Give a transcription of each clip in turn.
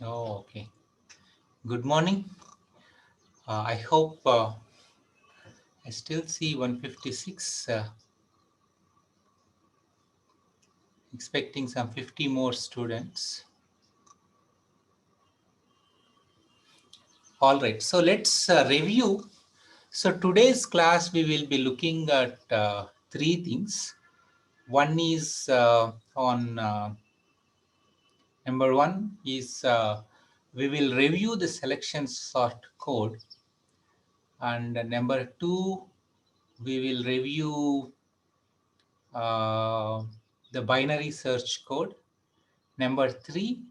Oh, okay. Good morning. I hope I still see 156, expecting some 50 more students. All right, so let's review. So today's class, we will be looking at three things. One is on number one is we will review the selection sort code, and number two, we will review uh, the binary search code. Number three,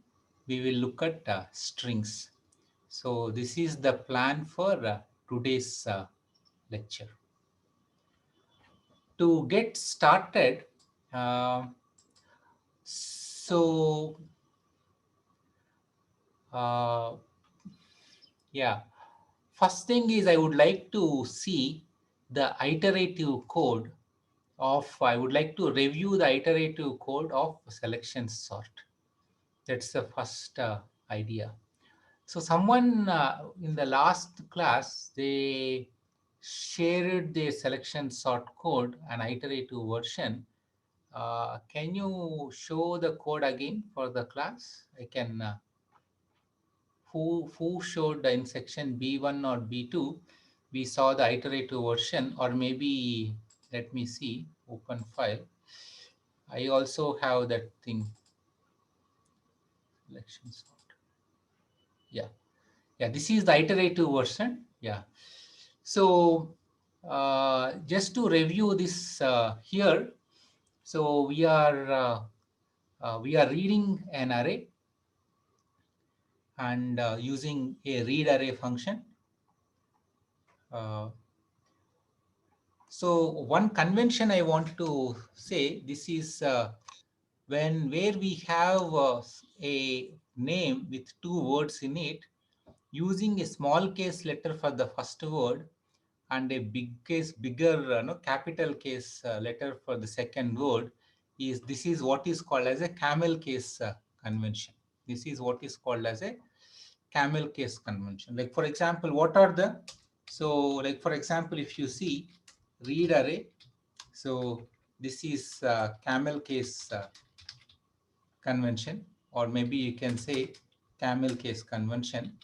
we will look at strings. So this is the plan for today's lecture. To get started, uh, so uh, yeah, first thing is I would like to see the iterative code I would like to review the iterative code of selection sort. That's the first idea. So someone in the last class, they shared the selection sort code, an iterative version. Can you show the code again for the class? I can, who showed in section B1 or B2, we saw the iterative version, or maybe, let me see, open file. I also have that thing, selection sort. Yeah. Yeah, this is the iterative version. Yeah. So just to review this here, so we are reading an array and using a read array function. Uh, so one convention I want to say, this is where we have a name with two words in it, using a small case letter for the first word and a bigger no, capital case letter for the second word, this is what is called as a camel case convention. This is what is called as a camel case convention. Like for example, what are the, so like for example, if you see read array, so this is camel case convention, or maybe you can say camel case convention.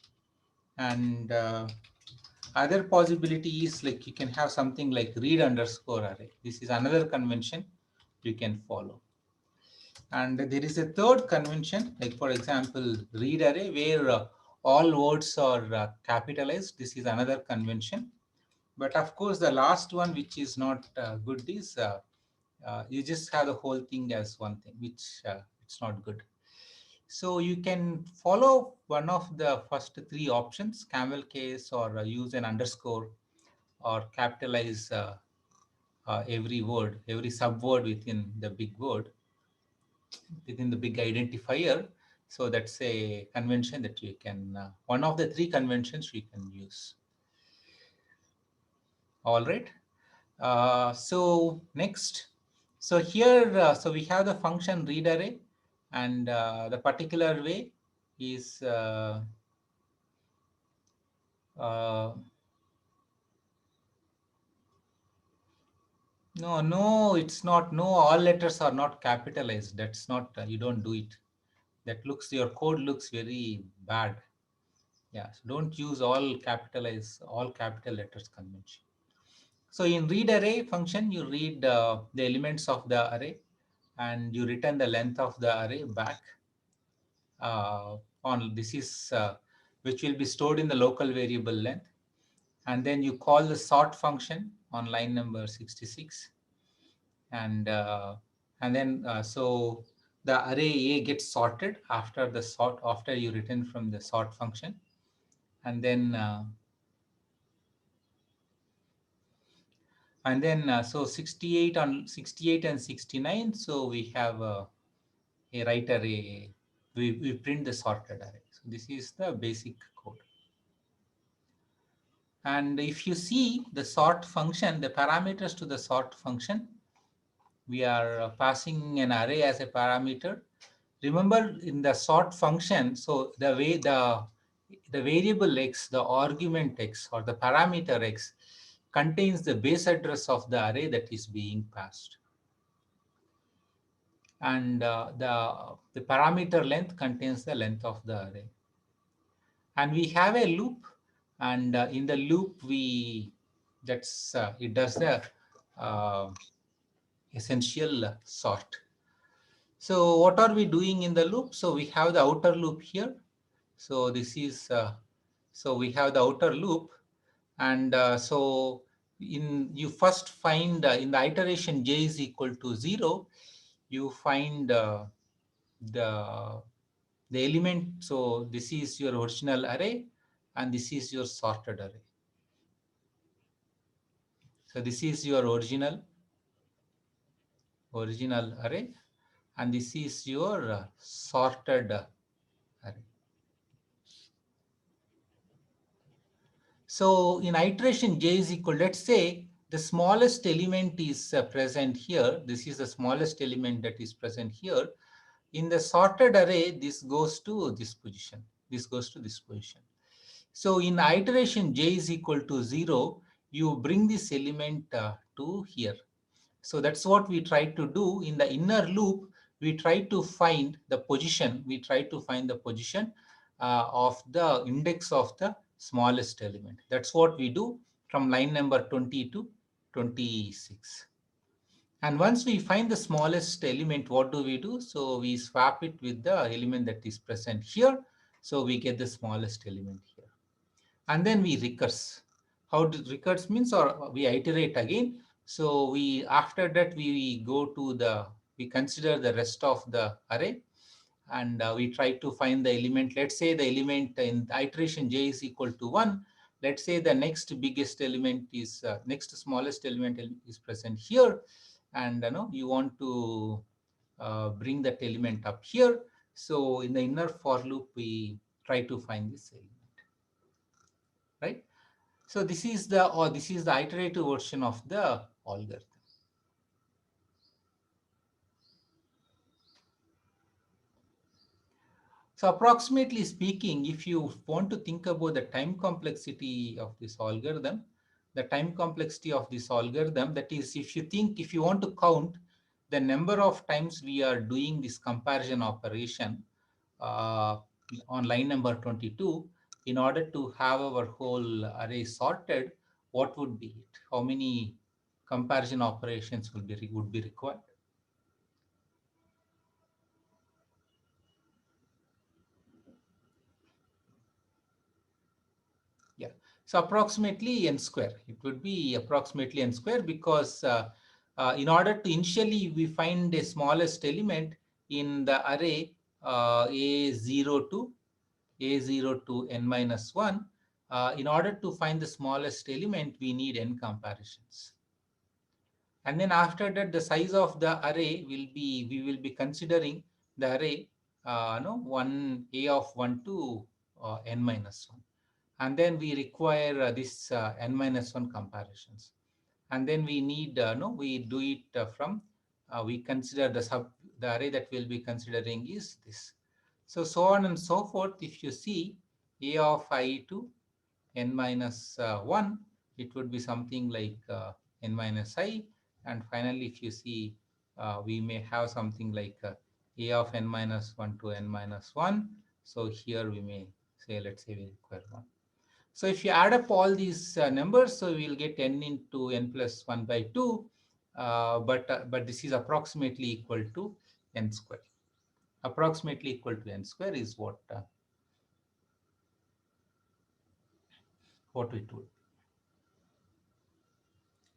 And other possibility is like you can have something like read underscore array. This is another convention you can follow. And there is a third convention, like for example, read array, where all words are capitalized. This is another convention. But of course, the last one, which is not good, is you just have the whole thing as one thing, which it's not good. So you can follow one of the first three options, camel case, or use an underscore, or capitalize every word, every subword within the big word, within the big identifier. So that's a convention that you can, one of the three conventions you can use. All right. So next, so here, so we have the function read array, and the particular way is uh, no, it's not. No, all letters are not capitalized. That's not, you don't do it. That looks, your code looks very bad. Yeah, so don't use all capital letters convention. So in read array function, you read the elements of the array, and you return the length of the array back. On this is which will be stored in the local variable length, and then you call the sort function on line number 66, and then so the array A gets sorted after you return from the sort function, and then so 68 and 69, so we have a right array, we print the sorted array. So this is the basic code. And if you see the sort function, the parameters to the sort function, we are passing an array as a parameter, Remember in the sort function, so the way the variable x, the argument x or the parameter x contains the base address of the array that is being passed. And the parameter length contains the length of the array. And we have a loop, and in the loop it does the uh, essential sort. So what are we doing in the loop? So we have the outer loop here. So this is so we have the outer loop, and so you first find in the iteration j is equal to 0, you find the the element. So this is your original array, and this is your sorted array. So this is your original array, and this is your sorted array. So in iteration j is equal, let's say the smallest element is present here. This is the smallest element that is present here. In the sorted array, this goes to this position. This goes to this position. So in iteration j is equal to 0, you bring this element to here. So that's what we try to do in the inner loop. We try to find the position. We try to find the position of the index of the smallest element. That's what we do from line number 20 to 26. And once we find the smallest element, what do we do? So we swap it with the element that is present here. So we get the smallest element here. And then we recurse. How do recurse means, or we iterate again. So we after that we go to we consider the rest of the array, and we try to find the element. Let's say the element in iteration j is equal to 1. Let's say the next biggest element is next smallest element is present here, and you want to bring that element up here. So in the inner for loop, we try to find this element, right? So this is the iterative version of the algorithm. So approximately speaking, if you want to think about the time complexity of this algorithm, that is, if you want to count the number of times we are doing this comparison operation uh, on line number 22, in order to have our whole array sorted, what would be it? How many comparison operations would be required? Yeah. So approximately n square. It would be approximately n square, because in order to initially we find the smallest element in the array A0 to n minus 1. In order to find the smallest element, we need n comparisons. And then after that, the size of the array we will be considering the array, no, 1 a of 1 to n minus 1. And then we require this n minus 1 comparisons. And then we need, no, we do it from, we consider the array that we'll be considering is this. So on and so forth. If you see a of I to n minus 1, it would be something like n minus I. And finally, if you see, we may have something like a of n minus 1 to n minus 1. So here we may say, let's say we require 1. So if you add up all these numbers, so we'll get n into n plus 1 by 2. But this is approximately equal to n square. Approximately equal to n square is what it would.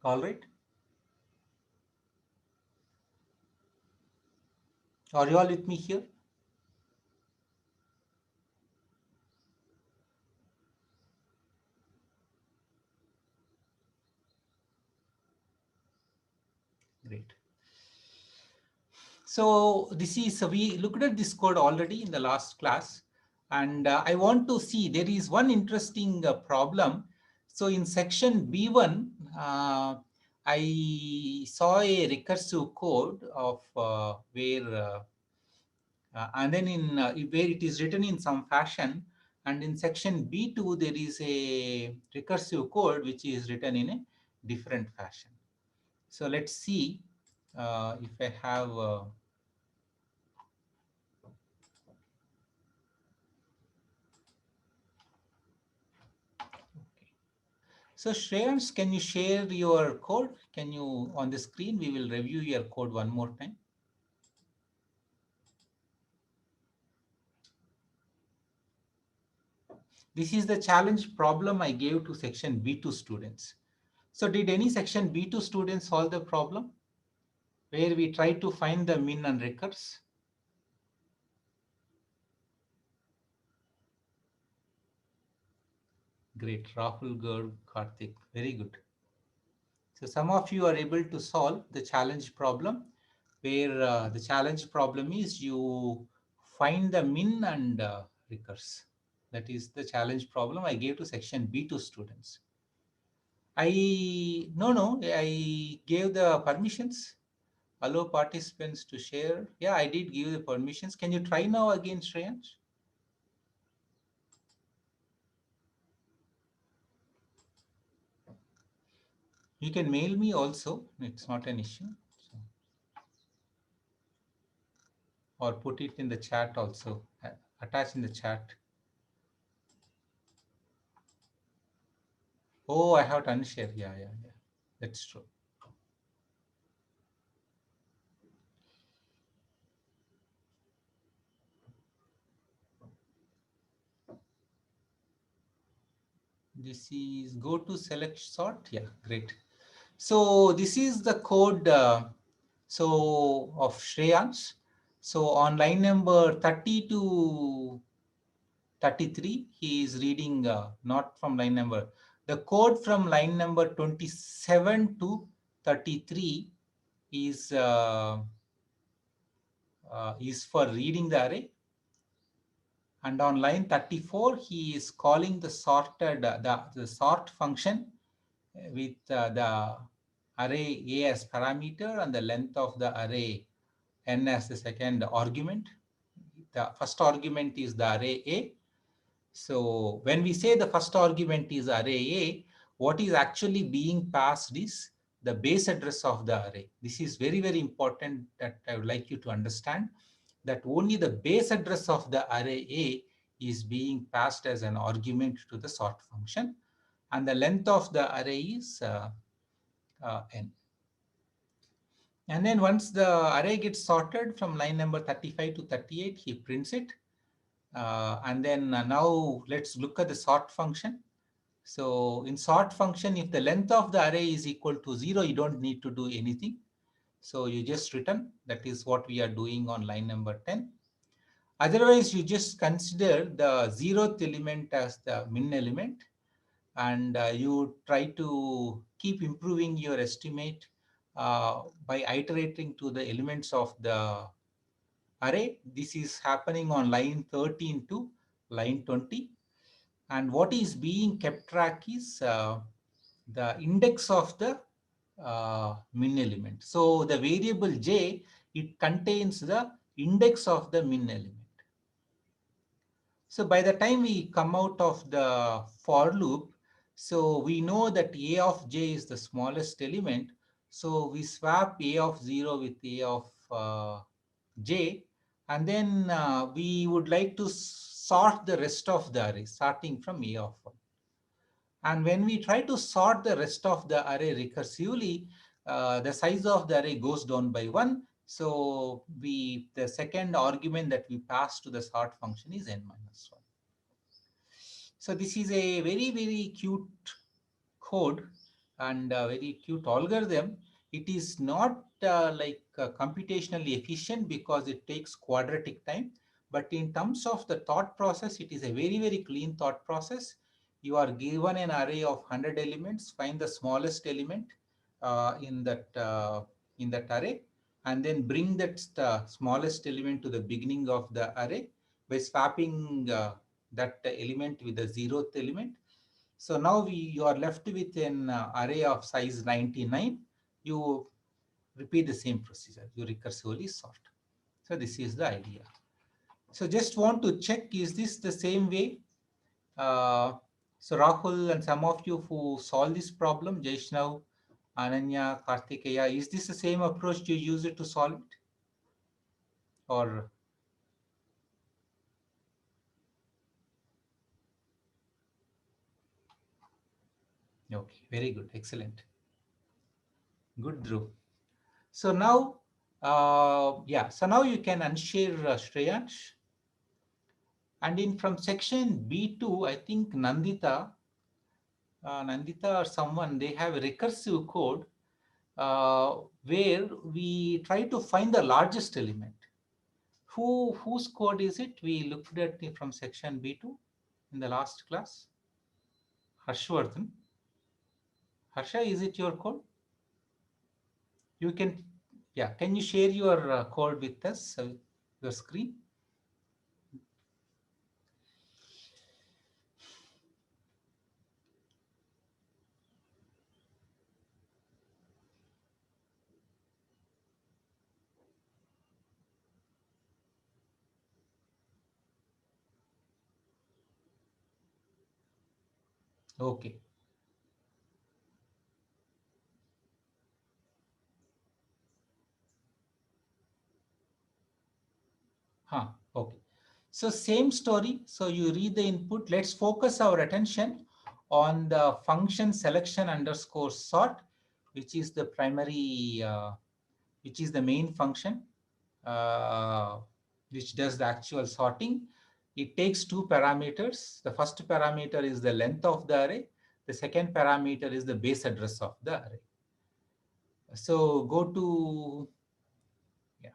All right. Are you all with me here? Great. So we looked at this code already in the last class, and I want to see, there is one interesting problem. So in section B1, I saw a recursive code of where And then where it is written in some fashion, and in section B2 there is a recursive code which is written in a different fashion. So let's see if I have okay. So Shreyans, can you share your code? Can you on the screen? We will review your code one more time. This is the challenge problem I gave to section B2 students. So did any section B2 students solve the problem where we try to find the min and recurs? Great, Rahul, Garg, Karthik, very good. So some of you are able to solve the challenge problem where the challenge problem is you find the min and recurs. That is the challenge problem I gave to section B2 students. I gave the permissions. Allow participants to share. Yeah, I did give the permissions. Can you try now again, Shreyansh? You can mail me also. It's not an issue. So, or put it in the chat also. Attach in the chat. Oh, I have to unshare. Yeah, yeah, yeah. That's true. This is go to select sort. Yeah, great. So this is the code so of Shreyans. So on line number 30 to 33, he is reading not from line number. The code from line number 27 to 33 is for reading the array. And on line 34, he is calling the sorted the sort function with the array A as parameter and the length of the array n as the second argument. The first argument is the array A. So when we say the first argument is array A, what is actually being passed is the base address of the array. This is very, very important that I would like you to understand that only the base address of the array A is being passed as an argument to the sort function, and the length of the array is n. And then once the array gets sorted from line number 35 to 38, he prints it. And then now let's look at the sort function. So in sort function, if the length of the array is equal to 0, you don't need to do anything. So you just return. That is what we are doing on line number 10. Otherwise, you just consider the 0th element as the min element, and you try to keep improving your estimate by iterating to the elements of the array. This is happening on line 13 to line 20. And what is being kept track is the index of the min element. So the variable j, it contains the index of the min element. So by the time we come out of the for loop, so we know that a of j is the smallest element. So we swap a of 0 with a of j, and then we would like to sort the rest of the array starting from a of 1. And when we try to sort the rest of the array recursively, the size of the array goes down by 1. So the second argument that we pass to the sort function is n minus 1. So this is a very, very cute code and a very cute algorithm. It is not computationally efficient because it takes quadratic time. But in terms of the thought process, it is a very, very clean thought process. You are given an array of 100 elements, find the smallest element in that array, and then bring that smallest element to the beginning of the array by swapping that element with the 0th element. So now you are left with an array of size 99. You repeat the same procedure. You recursively sort. So this is the idea. So just want to check, is this the same way? Uh, so Rahul and some of you who solve this problem, Jaishnav, Ananya, Kartikeya, is this the same approach you use it to solve it? Or, okay, very good, excellent. Good, Dhruv. So now, yeah, so now you can unshare Shreyansh. And in from section B2, I think Nandita or someone, they have a recursive code where we try to find the largest element. Whose code is it? We looked at it from section B2 in the last class. Harshvardhan. Harsha, is it your code? You can, yeah, can you share your code with us, your screen? Okay. Huh. Okay. So same story. So you read the input. Let's focus our attention on the function selection underscore sort, which is the primary, which is the main function, uh, which does the actual sorting. It takes two parameters. The first parameter is the length of the array. The second parameter is the base address of the array. So go to, yeah.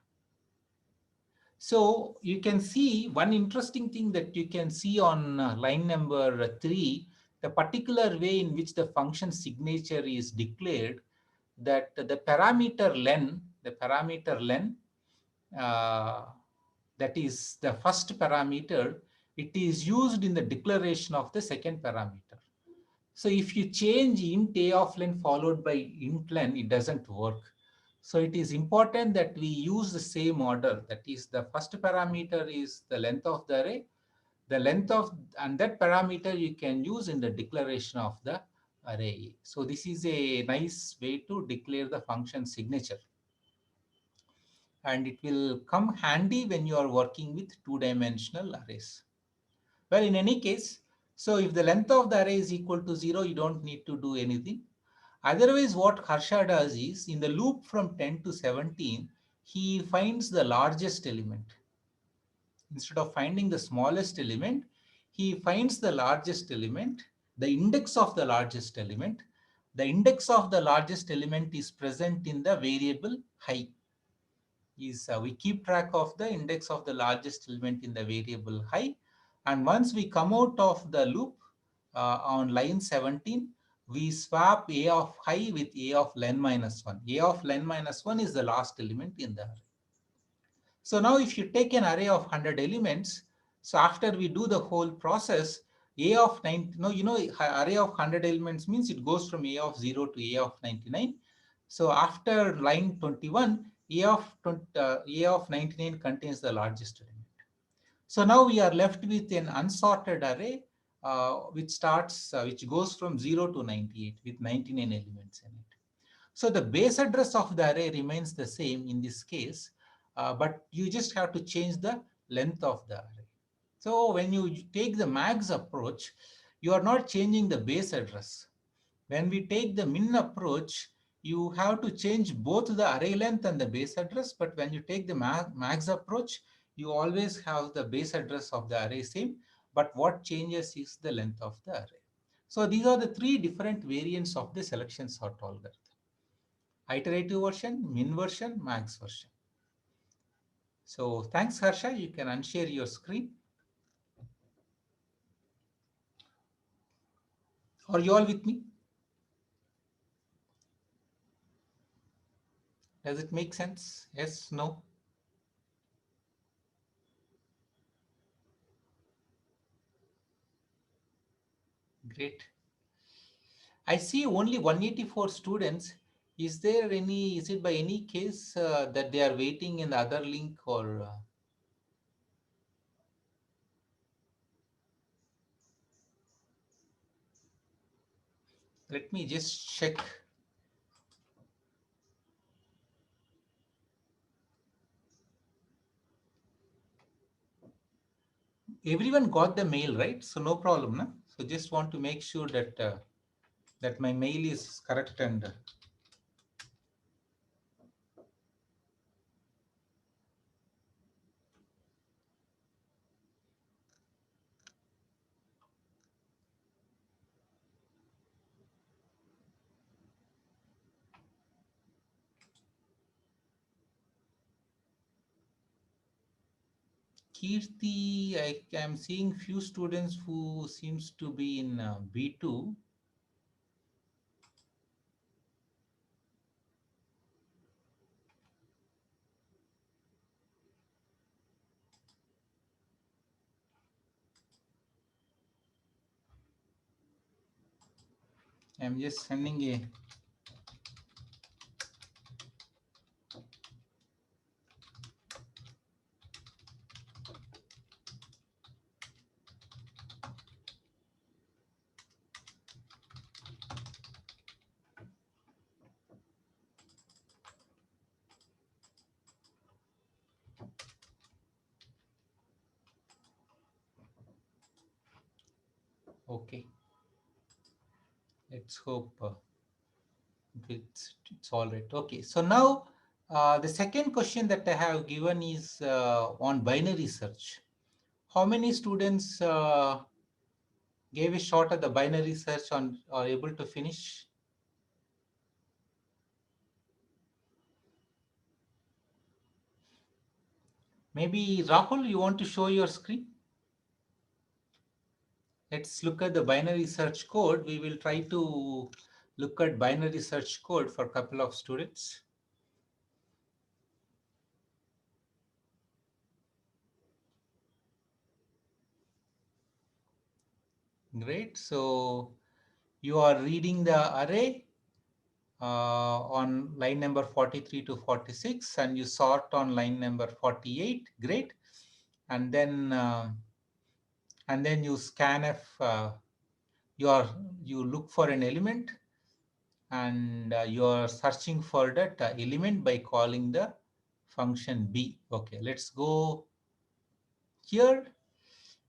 So you can see one interesting thing that you can see on line number 3, the particular way in which the function signature is declared, that the parameter len, uh, that is the first parameter, it is used in the declaration of the second parameter. So if you change int a of len followed by int len, it doesn't work. So it is important that we use the same order. That is, the first parameter is the length of the array. The length of, and that parameter you can use in the declaration of the array. So this is a nice way to declare the function signature. And it will come handy when you are working with two-dimensional arrays. Well, in any case, so if the length of the array is equal to 0, you don't need to do anything. Otherwise, what Harsha does is, in the loop from 10 to 17, he finds the largest element. Instead of finding the smallest element, he finds the largest element, the index of the largest element. The index of the largest element is present in the variable high. We keep track of the index of the largest element in the variable high. And once we come out of the loop on line 17, we swap a of high with a of len minus 1. A of len minus 1 is the last element in the array. So now if you take an array of 100 elements, so after we do the whole process, a of 90, no, array of 100 elements means it goes from a of 0 to a of 99. So after line 21, a of 99 contains the largest element. So now we are left with an unsorted array, which goes from 0 to 98 with 99 elements in it. So the base address of the array remains the same in this case, but you just have to change the length of the array. So when you take the max approach, you are not changing the base address. When we take the min approach, you have to change both the array length and the base address. But when you take the max approach, you always have the base address of the array same. But what changes is the length of the array. So these are the three different variants of the selection sort algorithm: iterative version, min version, max version. So thanks, Harsha. You can unshare your screen. Are you all with me? Does it make sense? Yes, no? Great. I see only 184 students. Is it by any case that they are waiting in the other link or? Let me just check. Everyone got the mail, right? So no problem, no? So just want to make sure that that my mail is correct and Kirti, I am seeing few students who seems to be in B2. I'm just sending a okay. Let's hope it's all right. Okay, so now the second question that I have given is on binary search. How many students gave a shot at the binary search on are able to finish? Maybe Rahul, you want to show your screen? Let's look at the binary search code. We will try to look at binary search code for a couple of students. Great. So you are reading the array on line number 43 to 46 and you sort on line number 48. Great. And then you scanf you look for an element and you are searching for that element by calling the function b. Okay, let's go here.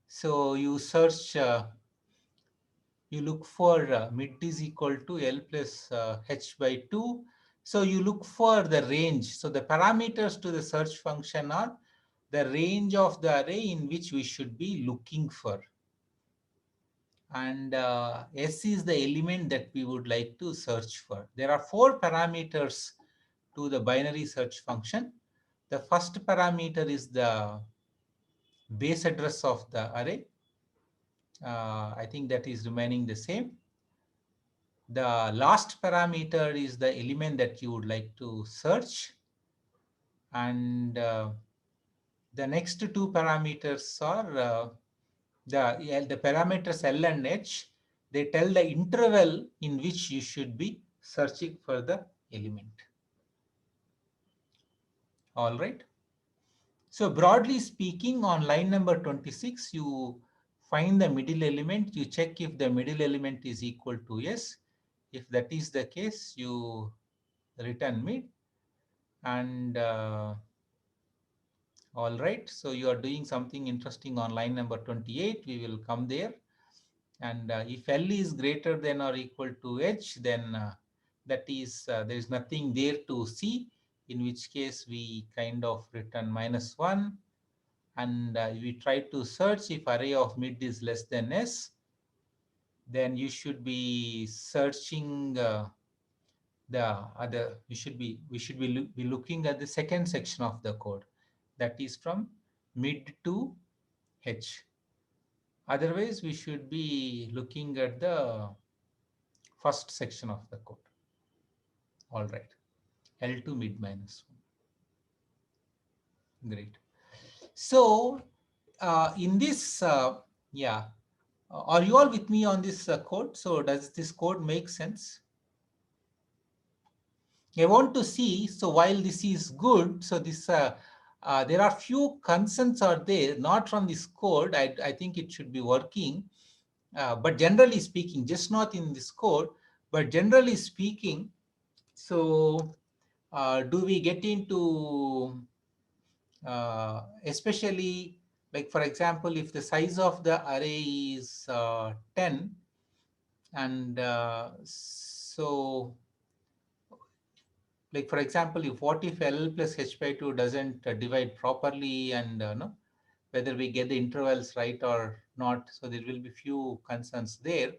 So you search, you look for mid is equal to L plus h by 2. So you look for the range. So the parameters to the search function are the range of the array in which we should be looking for. And S is the element that we would like to search for. There are 4 parameters to the binary search function. The first parameter is the base address of the array. I think that is remaining the same. The last parameter is the element that you would like to search. And the next 2 parameters are the parameters L and H. They tell the interval in which you should be searching for the element. All right. So broadly speaking, on line number 26, you find the middle element. You check if the middle element is equal to S. If that is the case, you return mid. And all right, so you are doing something interesting on line number 28. We will come there. And if L is greater than or equal to H, then that is there is nothing there to see, in which case we kind of return -1. And we try to search if array of mid is less than S, then you should be searching the other, we should be looking at the second section of the code, that is from mid to H. Otherwise, we should be looking at the first section of the code. All right, L2 mid -1. Great. So in this, yeah, are you all with me on this code? So does this code make sense? I want to see, so while this is good, so this there are few concerns are there, not from this code. I think it should be working, but generally speaking, just not in this code, But generally speaking, so do we get into especially, like for example, if the size of the array is 10, and so like for example, if what if L plus h by 2 doesn't divide properly, and no, whether we get the intervals right or not. So there will be few concerns there.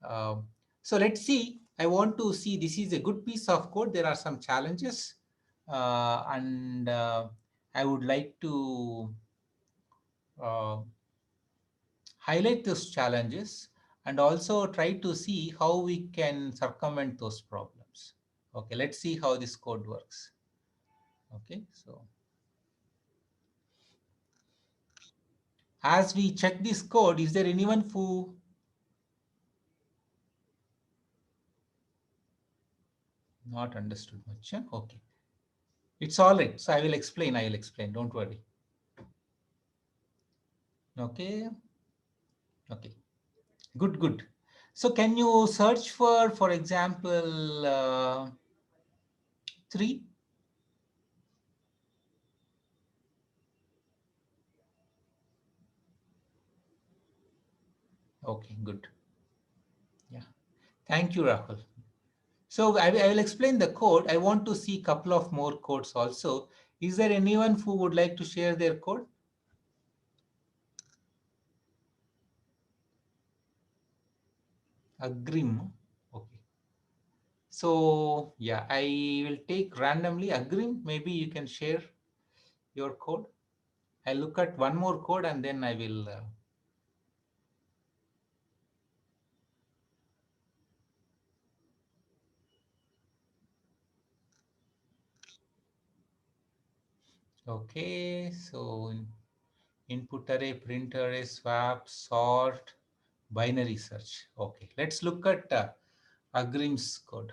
Um, so let's see. I want to see, this is a good piece of code. There are some challenges, and I would like to uh, highlight those challenges and also try to see how we can circumvent those problems. Okay, let's see how this code works. Okay, so as we check this code, is there anyone who not understood much? Huh? Okay, it's all right. So I will explain. I will explain. Don't worry. Okay. Okay. Good. Good. So can you search for example, 3? Okay. Good. Yeah. Thank you, Rahul. So I will explain the code. I want to see a couple of more codes also. Is there anyone who would like to share their code? Agrim. Okay. So yeah, I will take randomly. Agrim, maybe you can share your code. I'll look at one more code and then I will. Okay. So input array, print array, swap, sort, binary search. Okay. Let's look at Agrim's code.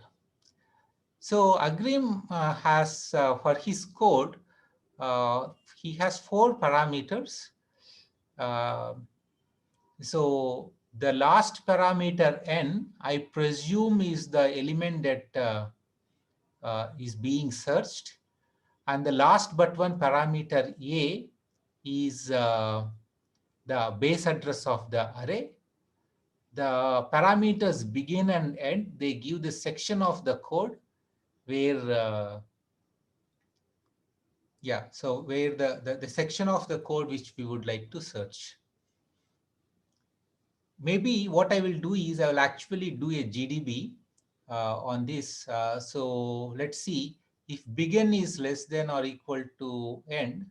So Agrim has for his code, uh, he has 4 parameters. Uh, so the last parameter n, I presume, is the element that is being searched, and the last but one parameter a is the base address of the array. The parameters begin and end. They give the section of the code where yeah, so where the section of the code which we would like to search. Maybe what I will do is I will actually do a GDB on this. So let's see if begin is less than or equal to end.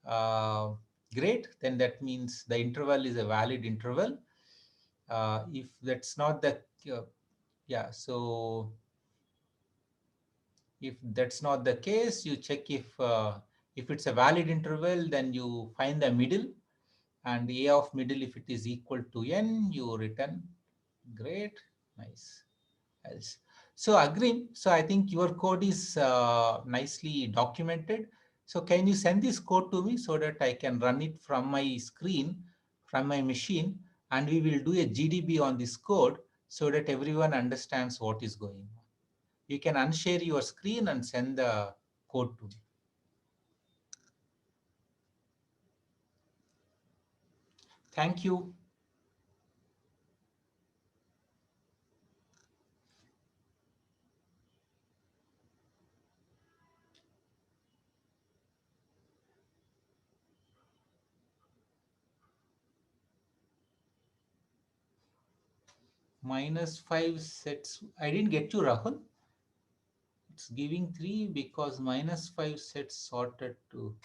Uh, Great, then that means the interval is a valid interval. If that's not the, yeah, so if that's not the case, you check if it's a valid interval, then you find the middle, and a of middle, if it is equal to n, you return. Great, nice. Else. So Agrim, so I think your code is nicely documented. So can you send this code to me so that I can run it from my screen, from my machine, and we will do a GDB on this code so that everyone understands what is going on. You can unshare your screen and send the code to me. Thank you. -5 sets. I didn't get you, Rahul. It's giving 3 because -5 sets sorted to.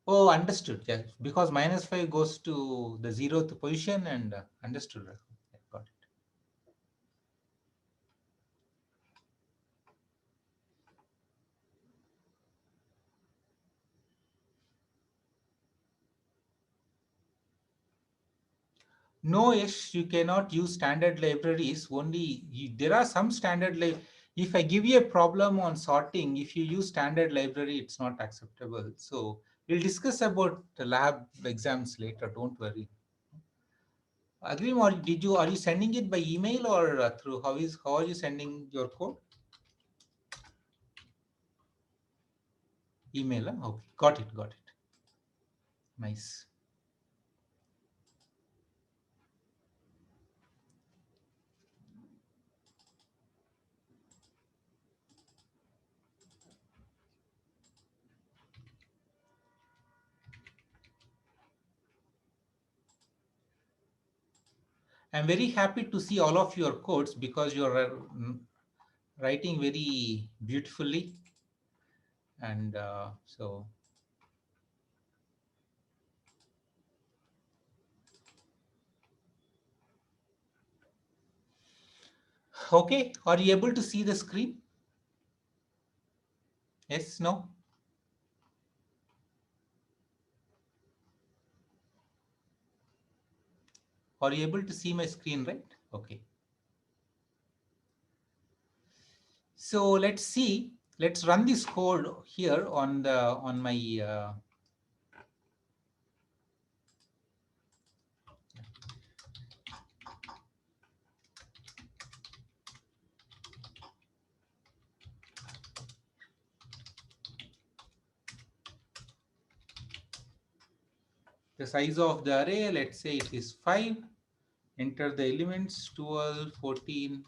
Oh, understood. Yeah, because -5 goes to the 0th position, and understood. Rahul. Yeah, got it. No, yes, you cannot use standard libraries. Only there are some standard if I give you a problem on sorting, if you use standard library, it's not acceptable. So we'll discuss about the lab exams later. Don't worry. Agreem, or are you sending it by email or through, how are you sending your code? Email, huh? Okay, got it, got it. Nice. I'm very happy to see all of your codes because you're writing very beautifully. And so, okay, are you able to see the screen? Yes, no? Are you able to see my screen, right? Okay. So let's see. Let's run this code here on my the size of the array. Let's say it is 5. Enter the elements 12, 14.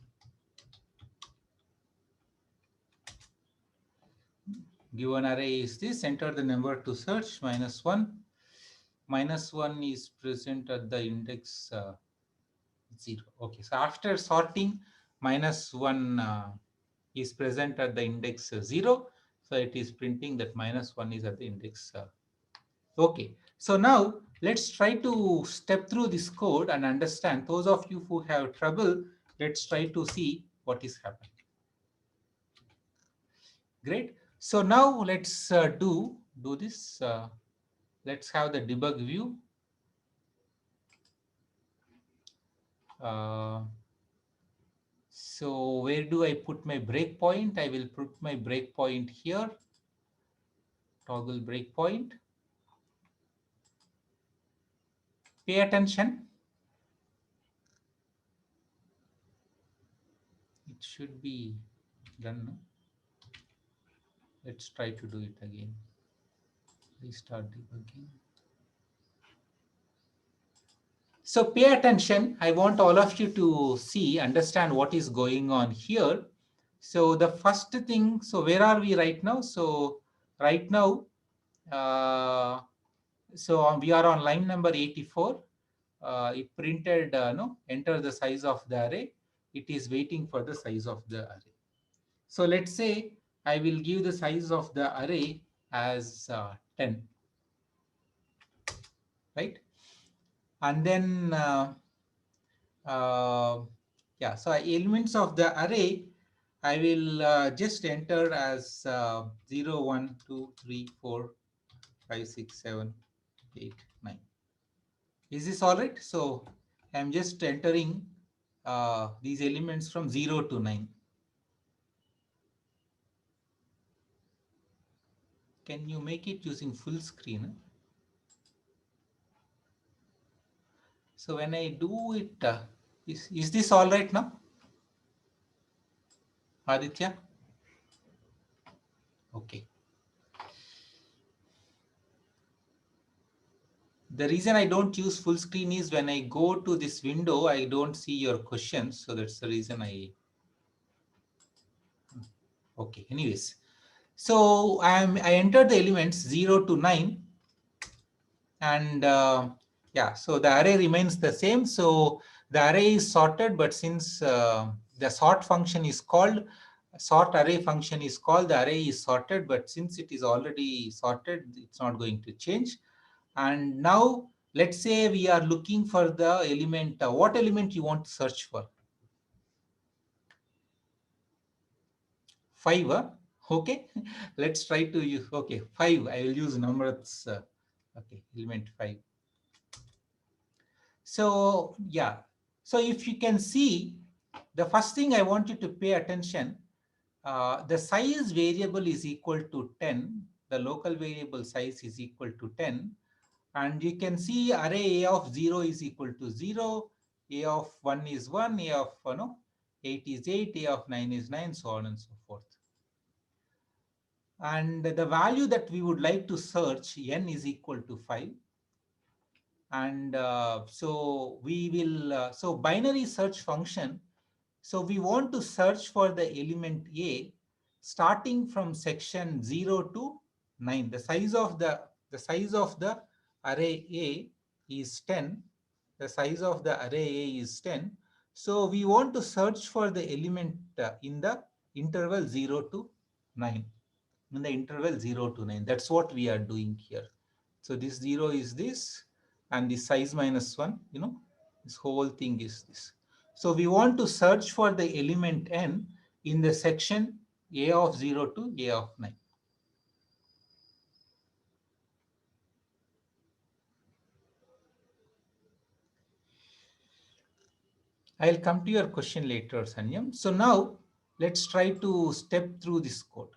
Given array is this. Enter the number to search -1. -1 is present at the index 0. Okay, so after sorting, -1 is present at the index 0. So it is printing that -1 is at the index. Okay, so now let's try to step through this code and understand. Those of you who have trouble, let's try to see what is happening. Great. So now let's do this. Let's have the debug view. So where do I put my breakpoint? I will put my breakpoint here. Toggle breakpoint. Pay attention. It should be done. Let's try to do it again. Restart debugging. So pay attention. I want all of you to see, understand what is going on here. So the first thing, so where are we right now? So right now, we are on line number 84. It printed, no, enter the size of the array. It is waiting for the size of the array. So let's say I will give the size of the array as 10, right? And then, yeah, so elements of the array, I will just enter as 0, 1, 2, 3, 4, 5, 6, 7, 8, 9. Is this all right? So I'm just entering these elements from 0 to 9. Can you make it using full screen? So when I do it, is this all right now? Aditya? Okay. The reason I don't use full screen is when I go to this window, I don't see your questions. So that's the reason I... Okay, anyways. So I entered the elements 0 to 9. And yeah, so the array remains the same. So the array is sorted, but since the sort function is called, sort array function is called, the array is sorted, but since it is already sorted, it's not going to change. And now let's say we are looking for the element. What element you want to search for? 5. Okay, let's try to use. Okay, 5. I will use numbers. Okay, element 5. So yeah, so if you can see, the first thing I want you to pay attention, the size variable is equal to 10. The local variable size is equal to 10. And you can see array A of 0 is equal to 0. A of 1 is 1, A of 8 is 8, A of 9 is 9, so on and so forth. And the value that we would like to search, n is equal to 5. And so we will, so binary search function. So we want to search for the element A starting from section 0 to 9. The size of the array A is 10. The size of the array A is 10. So we want to search for the element in the interval 0 to 9. In the interval 0 to 9. That's what we are doing here. So this 0 is this, and the size minus 1, this whole thing is this. So we want to search for the element n in the section A of 0 to A of 9. I'll come to your question later, Sanyam. So now let's try to step through this code.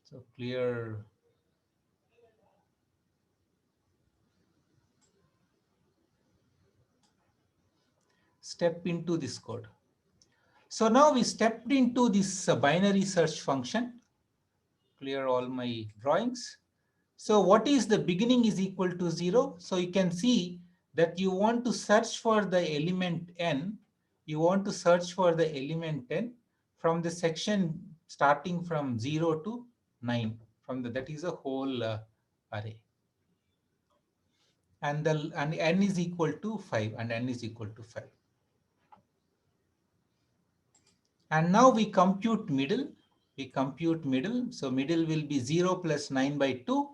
So clear. Step into this code. So now we stepped into this binary search function. Clear all my drawings. So what is the beginning is equal to 0? So you can see that you want to search for the element n. You want to search for the element n from the section starting from 0 to 9. That is a whole array. And n is equal to 5, and n is equal to 5. And now we compute middle. So middle will be 0 plus 9 by 2.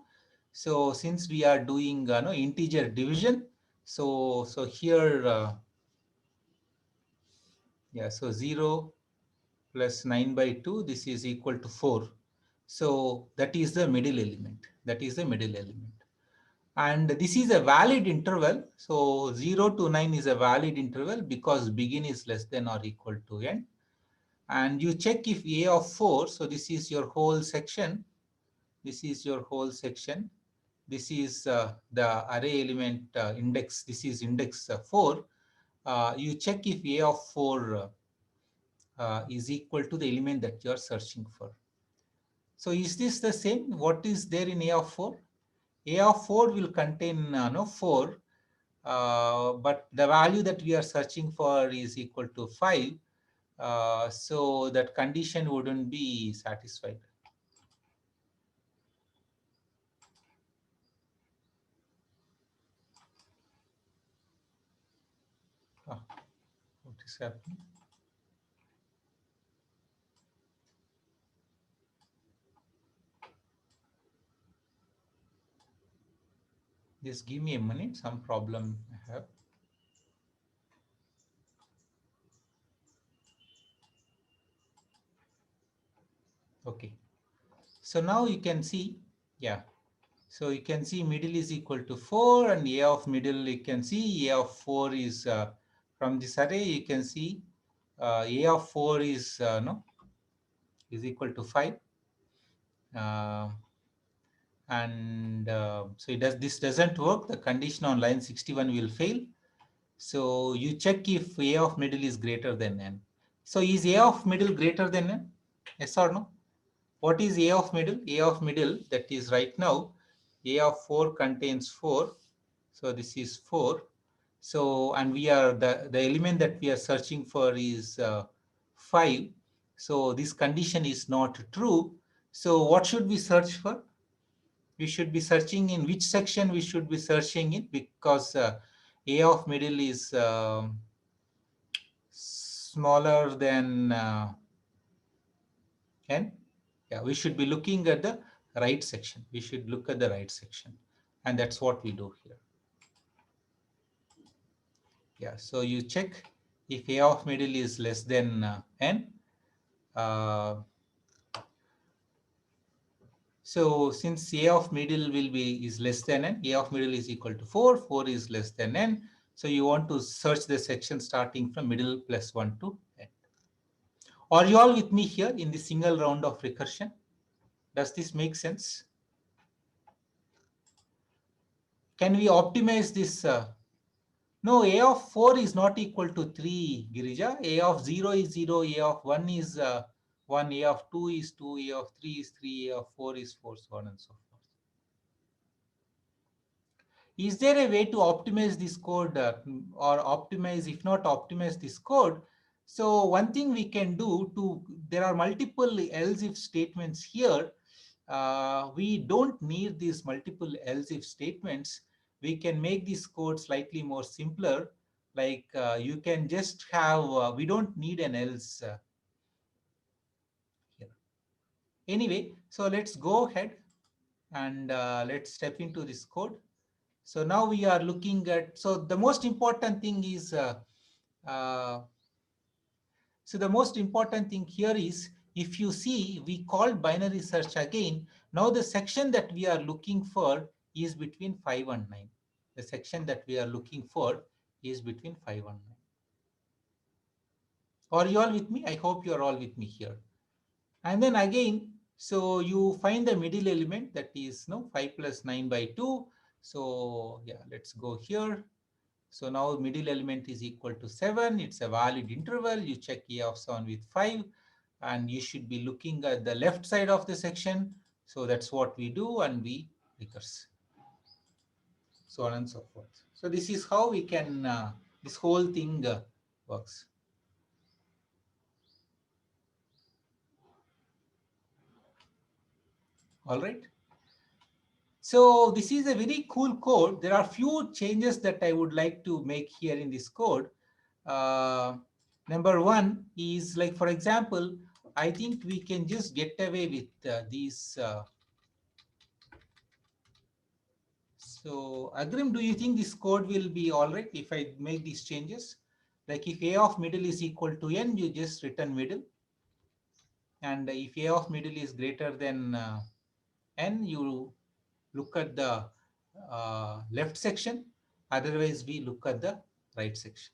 So since we are doing integer division, so here, so 0 plus 9 by 2, this is equal to 4. So that is the middle element. And this is a valid interval. So 0 to 9 is a valid interval because begin is less than or equal to n. And you check if A of 4, so this is your whole section. This is the array element index. This is index 4. You check if A of 4 is equal to the element that you are searching for. So is this the same? What is there in A of 4? A of 4 will contain 4, but the value that we are searching for is equal to 5. So that condition wouldn't be satisfied. What is happening? Just give me a minute, some problem I have. Okay. So now you can see, so you can see middle is equal to 4, and A of middle, you can see A of 4 is, from this array, you can see A of 4 is, is equal to 5. And so this doesn't work. The condition on line 61 will fail. So you check if A of middle is greater than n. So is A of middle greater than n? Yes or no? What is A of middle? A of middle, that is right now, A of 4 contains 4. So this is 4. So, and we are, the element that we are searching for is 5. So this condition is not true. So what should we search for? We should be searching in which section we should be searching in, because A of middle is smaller than n. Yeah, we should be looking at the right section. We should look at the right section. And that's what we do here. Yeah, so you check if A of middle is less than n. So since A of middle is less than n, A of middle is equal to 4, 4 is less than n. So you want to search the section starting from middle plus 1 to n. Are you all with me here in the single round of recursion? Does this make sense? Can we optimize this? No, a of 4 is not equal to 3, Girija. A of 0 is 0, a of 1 is 1, a of 2 is 2, a of 3 is 3, a of 4 is 4, so on and so forth. Is there a way to optimize this code or optimize, if not optimize this code? So one thing we can do there are multiple else if statements here. We don't need these multiple else if statements. We can make this code slightly more simpler. Like you can just have, we don't need an else here. Anyway, so let's go ahead and let's step into this code. So now we are looking at, so the most important thing is, uh, so the most important thing here is, if you see, we called binary search again. Now the section that we are looking for is between 5 and 9. The section that we are looking for is between 5 and 9. Are you all with me? I hope you are all with me here. And then again, so you find the middle element, that is 5 plus 9 by 2. So yeah, let's go here. So now middle element is equal to 7. It's a valid interval. You check A of 7 with 5, and you should be looking at the left side of the section. So that's what we do, and we recurse, so on and so forth. So this is how we can, this whole thing works. All right. So this is a very cool code. There are few changes that I would like to make here in this code. Uh, Number one is, like, for example, I think we can just get away with these. So Agrim, do you think this code will be all right if I make these changes? Like if A of middle is equal to n, you just return middle. And if A of middle is greater than n, you look at the left section. Otherwise, we look at the right section.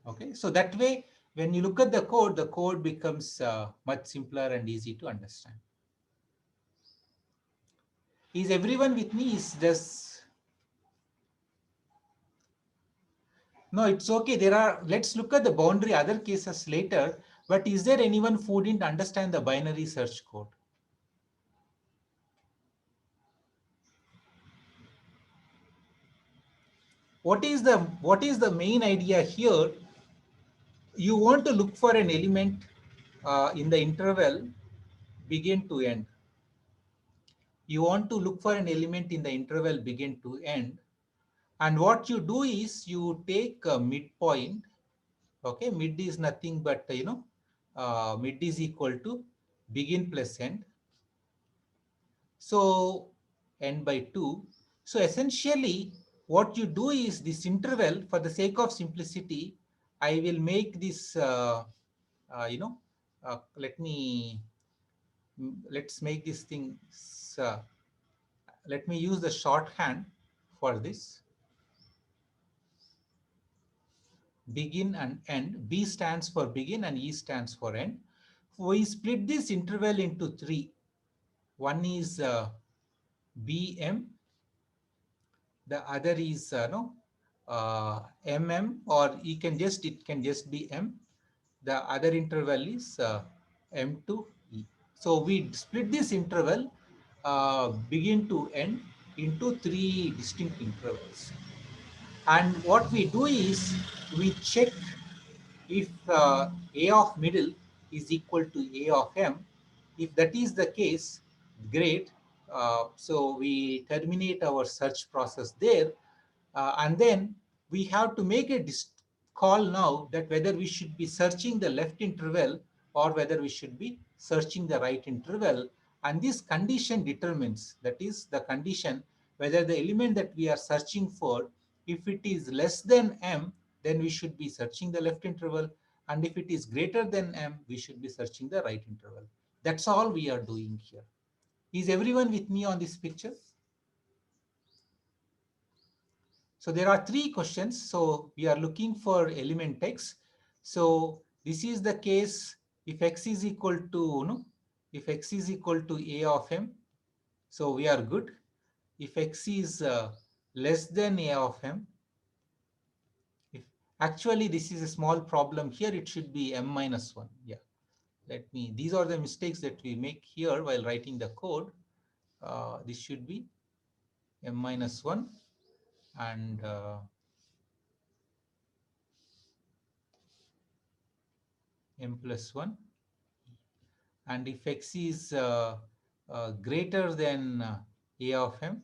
Okay, so that way, when you look at the code becomes much simpler and easy to understand. Is everyone with me? Is this? No, it's okay. Let's look at the boundary other cases later. But is there anyone who didn't understand the binary search code? What is the main idea here? You want to look for an element in the interval begin to end. You want to look for an element in the interval begin to end. And what you do is you take a midpoint. Okay, mid is nothing but, mid is equal to begin plus end. So n by 2. So essentially, what you do is this interval, for the sake of simplicity, I will make this, let me, let's make this thing, uh, let me use the shorthand for this. Begin and end. B stands for begin and E stands for end. We split this interval into three. One is BM, the other is no MM, or it can just be M. The other interval is M to E. So we split this interval begin to end into three distinct intervals. And what we do is we check if A of middle is equal to A of M. If that is the case, great. So we terminate our search process there. And then we have to make a call now that whether we should be searching the left interval or whether we should be searching the right interval. And this condition determines, that is the condition, whether the element that we are searching for, if it is less than M, then we should be searching the left interval. And if it is greater than M, we should be searching the right interval. That's all we are doing here. Is everyone with me on this picture? So there are three questions. So we are looking for element x. So this is the case if x is equal to, if x is equal to A of M. So we are good. If x is less than A of M. If actually this is a small problem here, it should be M minus 1. Yeah. These are the mistakes that we make here while writing the code. This should be M minus 1 and M plus 1. And if X is greater than A of M,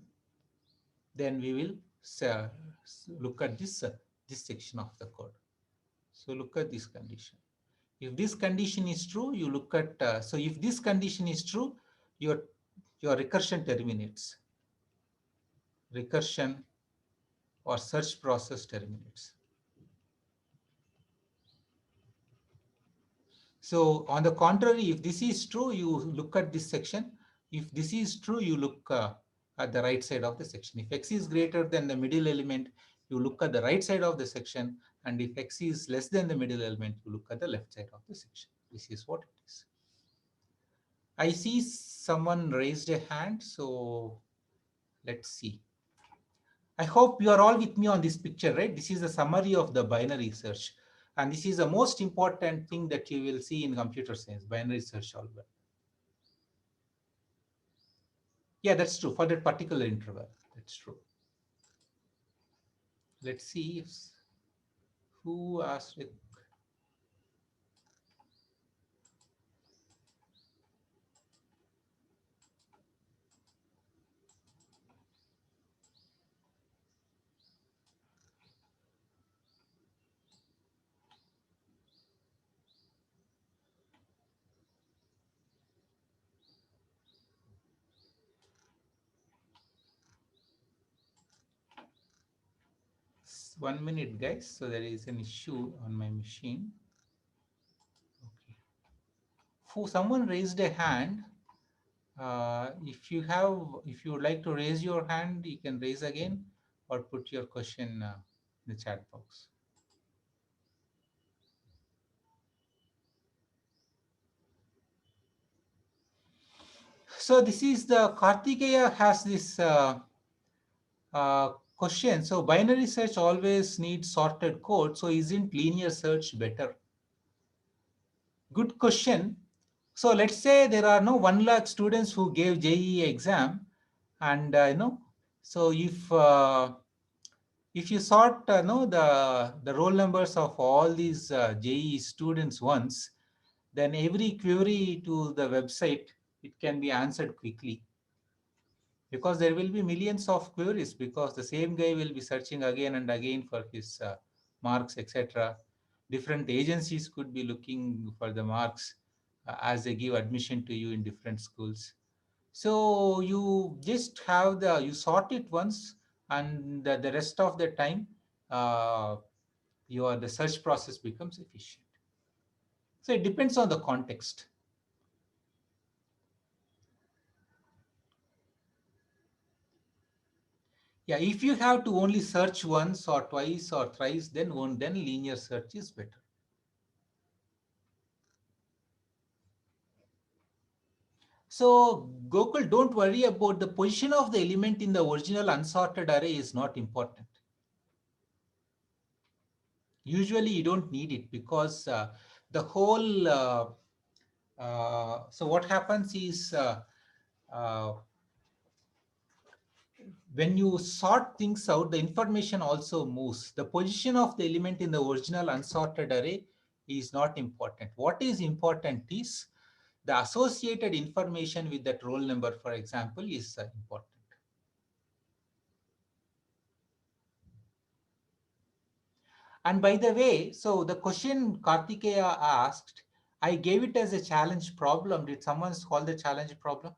then we will look at this section of the code. So look at this condition. If this condition is true, you look at, so if this condition is true, your recursion terminates. Recursion or search process terminates. So on the contrary, if this is true, you look at this section. If this is true, you look at the right side of the section. If X is greater than the middle element, you look at the right side of the section. And if X is less than the middle element, you look at the left side of the section. This is what it is. I see someone raised a hand, so let's see. I hope you are all with me on this picture, right? This is a summary of the binary search. And this is the most important thing that you will see in computer science, binary search solver. Yeah, that's true for that particular interval. That's true. Let's see if, who asked it. One minute, guys. So there is an issue on my machine. Okay. Someone raised a hand. If you would like to raise your hand, you can raise again or put your question in the chat box. So this is the Kartikeya has this question. So binary search always needs sorted code. So isn't linear search better? Good question. So let's say there are no 1 lakh students who gave JEE exam, and so if you sort the roll numbers of all these JEE students once, then every query to the website, it can be answered quickly, because there will be millions of queries, because the same guy will be searching again and again for his marks, etc. Different agencies could be looking for the marks as they give admission to you in different schools. So you just have you sort it once, and the rest of the time uh, the search process becomes efficient. So it depends on the context. Yeah, if you have to only search once or twice or thrice, then linear search is better. So Gokul, don't worry about the position of the element in the original unsorted array is not important. Usually you don't need it, because the whole, so what happens is uh, when you sort things out, the information also moves. The position of the element in the original unsorted array is not important. What is important is the associated information with that roll number, for example, is important. And by the way, so the question Kartikeya asked, I gave it as a challenge problem. Did someone solve the challenge problem?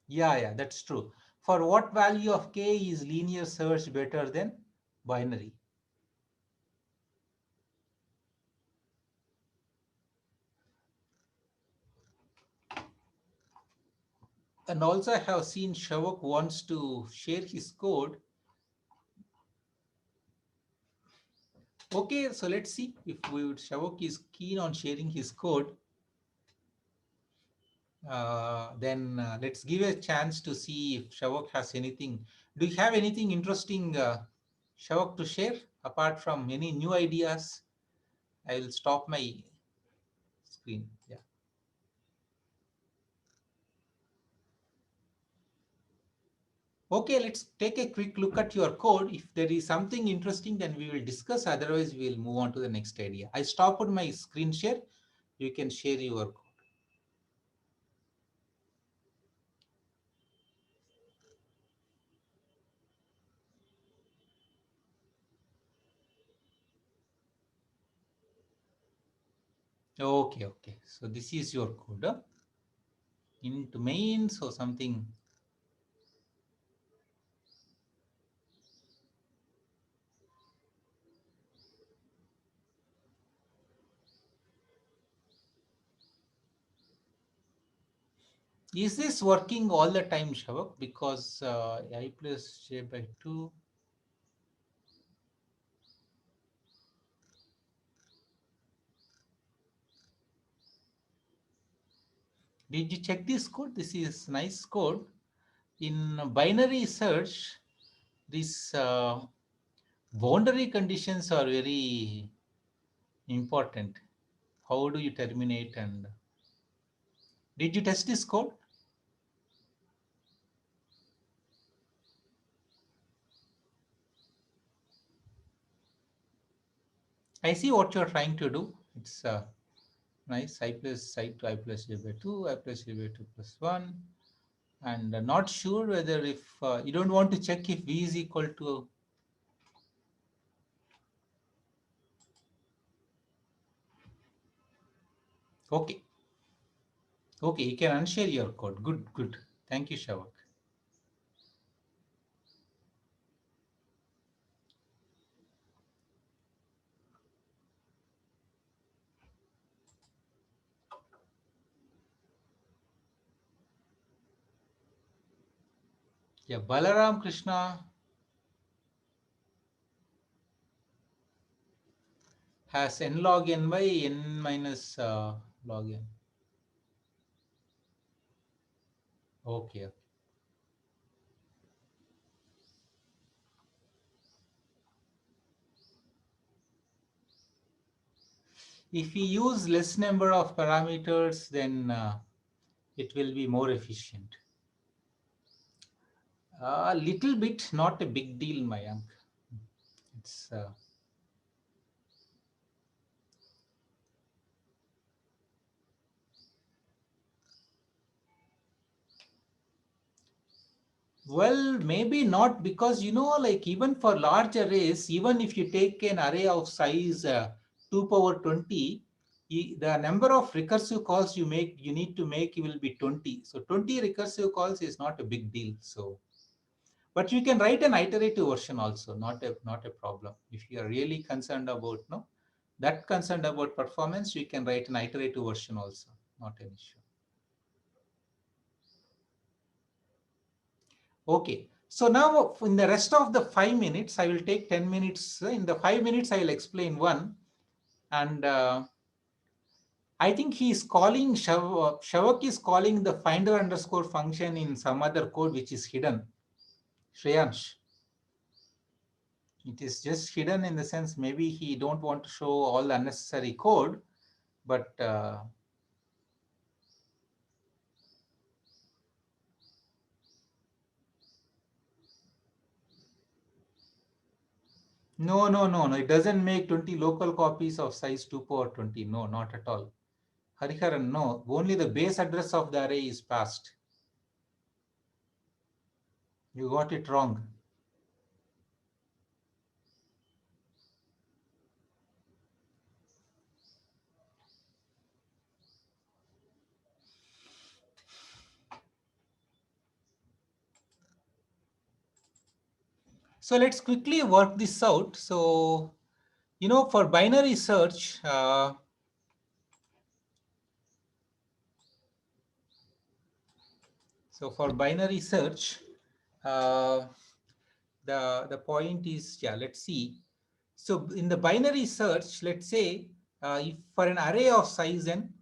Yeah, that's true. For what value of k is linear search better than binary? And also I have seen Shavak wants to share his code. Okay, so let's see if Shavok is keen on sharing his code. Then let's give a chance to see if Shavok has anything. Do you have anything interesting, Shavok, to share apart from any new ideas? I will stop my screen. Yeah. Okay, let's take a quick look at your code. If there is something interesting, then we will discuss. Otherwise, we will move on to the next idea. I stopped my screen share. You can share your code. Okay, okay. So this is your code. Into main, so something. Is this working all the time, Shavak? Because I plus j by 2. Did you check this code? This is nice code. In binary search, these boundary conditions are very important. How do you terminate, and did you test this code? I see what you're trying to do. It's nice. I plus I to I plus j by 2, I plus j by 2 plus 1. And not sure whether if you don't want to check if v is equal to. Okay. Okay, you can unshare your code. Good, good. Thank you, Shavak. Yeah, Balaram Krishna has n log n by n minus log n. Okay. If we use less number of parameters, then it will be more efficient. A little bit, not a big deal, Mayank. It's well, maybe not, because like even for large arrays, even if you take an array of size 2 power 20, the number of recursive calls you need to make will be 20. So 20 recursive calls is not a big deal. So, but you can write an iterative version also, not a problem. If you are really concerned about that concerned about performance, you can write an iterative version also, not an issue. Okay. So now in the rest of the 5 minutes, I will take 10 minutes. In the 5 minutes, I will explain one. And I think he is calling, Shavak is calling the finder underscore function in some other code which is hidden. Shreyansh. It is just hidden in the sense maybe he don't want to show all the unnecessary code, but no. It doesn't make 20 local copies of size 2 power 20. No, not at all. Hariharan, no. Only the base address of the array is passed. You got it wrong. So let's quickly work this out. So, for binary search, uh, the point is, yeah, let's see. So in the binary search, let's say if for an array of size n,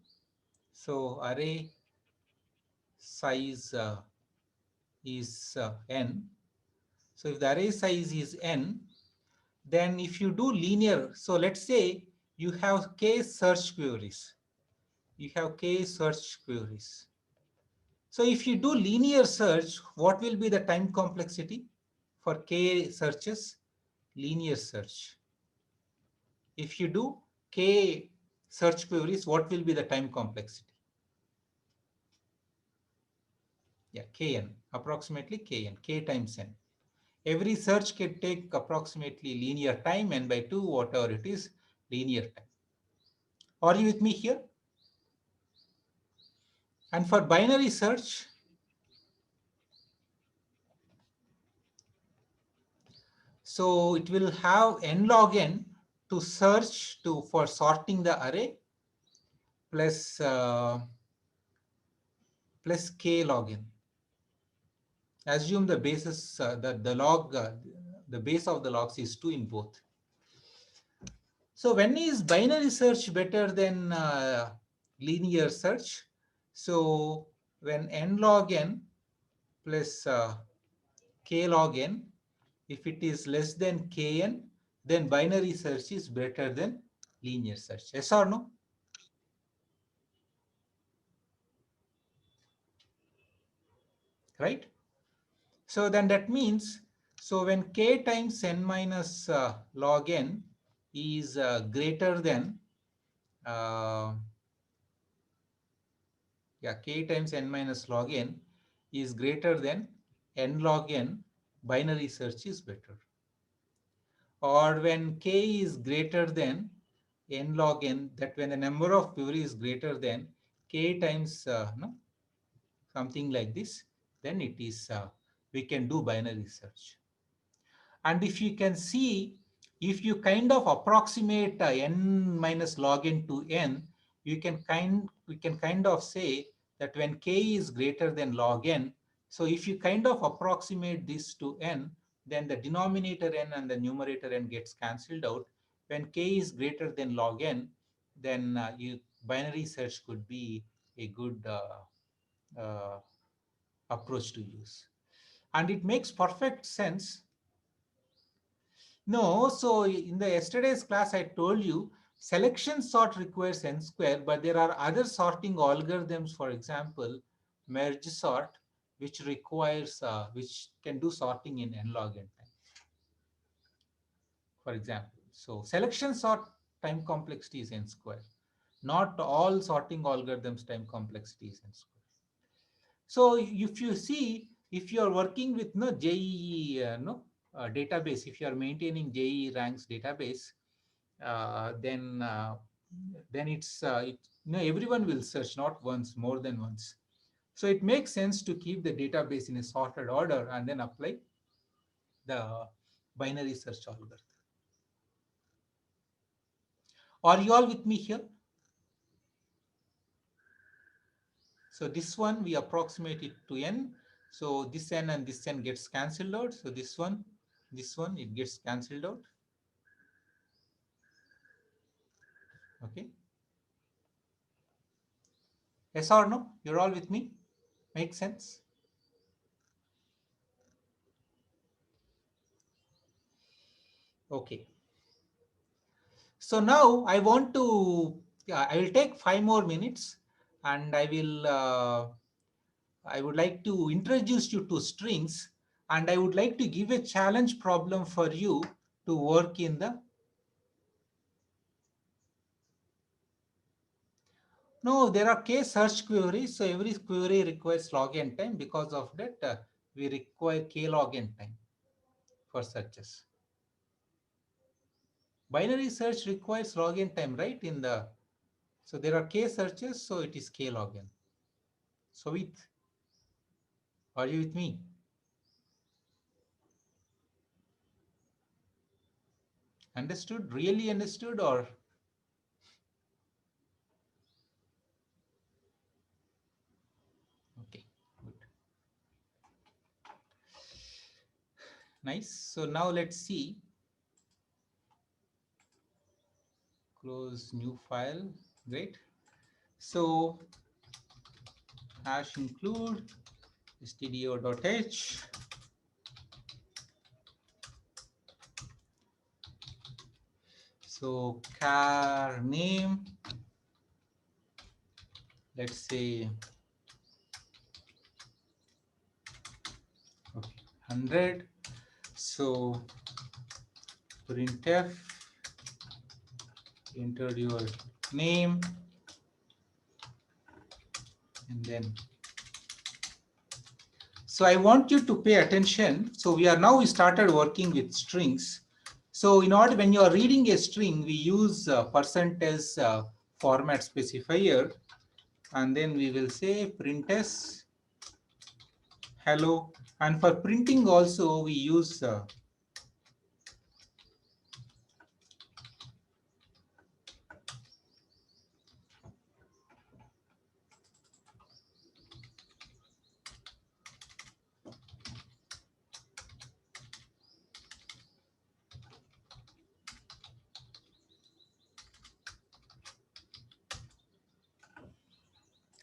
so array size is n. So if the array size is n, then if you do linear, so let's say you have k search queries. You have k search queries. So if you do linear search, what will be the time complexity for k searches? Linear search. If you do k search queries, what will be the time complexity? Yeah, kn, approximately kn, k times n. Every search can take approximately linear time, n by 2, whatever it is, linear time. Are you with me here? And for binary search, so it will have n log n to search for sorting the array plus plus k log n. Assume the basis the log the base of the logs is 2 in both. So when is binary search better than linear search? So when n log n plus k log n, if it is less than kn, then binary search is better than linear search. Yes or no? Right? So then that means, so when k times n minus log n is greater than yeah, k times n minus log n is greater than n log n, binary search is better. Or when k is greater than n log n, that when the number of queries is greater than k times no, something like this, then it is we can do binary search. And if you can see, if you kind of approximate n minus log n to n, we can kind of say that when k is greater than log n, so if you kind of approximate this to n, then the denominator n and the numerator n gets cancelled out. When k is greater than log n, then binary search could be a good approach to use. And it makes perfect sense. No, so in the yesterday's class, I told you selection sort requires n square, but there are other sorting algorithms, for example, merge sort, which requires, which can do sorting in n log n time, for example. So selection sort time complexity is n square. Not all sorting algorithms time complexity is n square. So if you see, if you are working with no JEE database, if you are maintaining JEE ranks database, then it's everyone will search not once, more than once. So it makes sense to keep the database in a sorted order and then apply the binary search algorithm. Are you all with me here? So this one we approximate it to n. So this n and this n gets cancelled out. So this one, it gets cancelled out. Okay. Yes or no? You're all with me? Make sense? Okay. So now I want to, I will take 5 more minutes and I would like to introduce you to strings, and I would like to give a challenge problem for you to work in the, no, there are k search queries. So every query requires log n time. Because of that, we require k log n time for searches. Binary search requires log n time, right? So there are k searches, so it is k log n. So are you with me? Understood? Really understood, or? Okay, good. Nice. So now let's see. close new file. Great. So hash include stdio.h. So char name, let's say 100. So printf, enter your name, and then so I want you to pay attention. So we started working with strings. So in order, when you are reading a string, we use percentage format specifier, and then we will say print s hello. And for printing also we use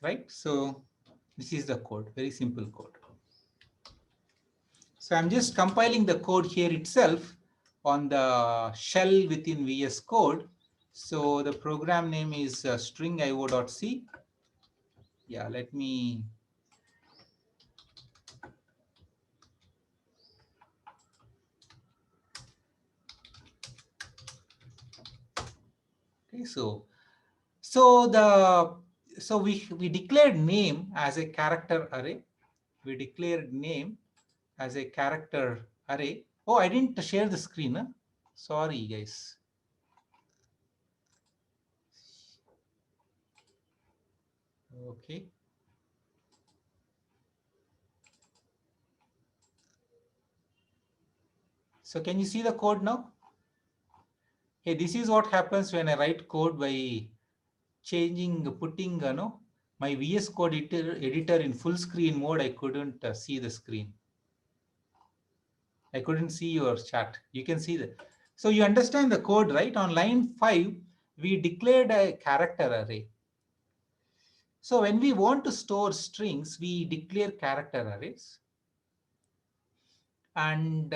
right. So this is the code, very simple code. So I'm just compiling the code here itself on the shell within VS Code. So the program name is stringio.c. Yeah, let me. Okay, so we declared name as a character array. We declared name as a character array. Oh, I didn't share the screen. Huh? Sorry, guys. Okay. So can you see the code now? Hey, this is what happens when I write code by putting my VS Code editor in full screen mode. I couldn't see the screen. I couldn't see your chat. You can see that. So you understand the code, right? On line 5, we declared a character array. So when we want to store strings, we declare character arrays. And